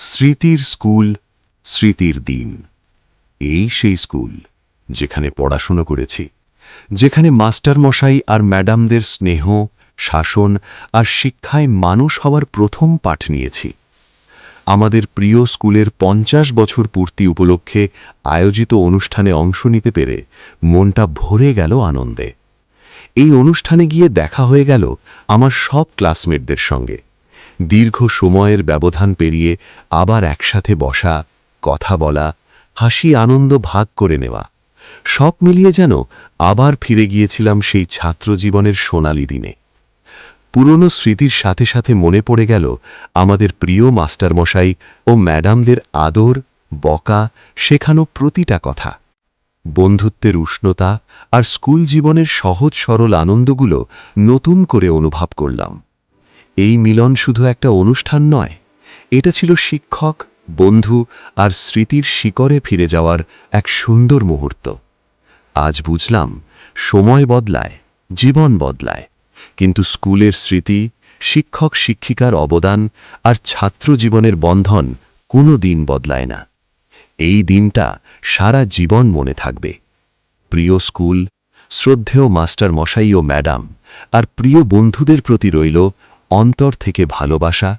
স্মৃতির স্কুল, স্মৃতির দিন। এই সেই স্কুল যেখানে পড়াশোনা করেছি, যেখানে মাস্টারমশাই আর ম্যাডামদের স্নেহ, শাসন আর শিক্ষায় মানুষ হওয়ার প্রথম পাঠ নিয়েছি। আমাদের প্রিয় স্কুলের 50 বছর পূর্তি উপলক্ষে আয়োজিত অনুষ্ঠানে অংশ নিতে পেরে মনটা ভরে গেল আনন্দে। এই অনুষ্ঠানে গিয়ে দেখা হয়ে গেল আমার সব ক্লাসমেটদের সঙ্গে। দীর্ঘ সময়ের ব্যবধান পেরিয়ে আবার একসাথে বসা, কথা বলা, হাসি আনন্দ ভাগ করে নেওয়া, সব মিলিয়ে যেন আবার ফিরে গিয়েছিলাম সেই ছাত্রজীবনের সোনালি দিনে। পুরনো স্মৃতির সাথে সাথে মনে পড়ে গেল আমাদের প্রিয় মাস্টারমশাই ও ম্যাডামদের আদর, বকা, শেখানো প্রতিটা কথা। বন্ধুত্বের উষ্ণতা আর স্কুল জীবনের সহজ সরল আনন্দগুলো নতুন করে অনুভব করলাম। এই মিলন শুধু একটা অনুষ্ঠান নয়, এটা ছিল শিক্ষক, বন্ধু আর স্মৃতির শিকড়ে ফিরে যাওয়ার এক সুন্দর মুহূর্ত। আজ বুঝলাম, সময় বদলায়, জীবন বদলায়, কিন্তু স্কুলের স্মৃতি, শিক্ষক শিক্ষিকার অবদান আর ছাত্র জীবনের বন্ধন কোনো দিন বদলায় না। এই দিনটা সারা জীবন মনে থাকবে। প্রিয় স্কুল, শ্রদ্ধেয় মাস্টার মশাই ও ম্যাডাম আর প্রিয় বন্ধুদের প্রতি রইল অন্তর থেকে ভালোবাসা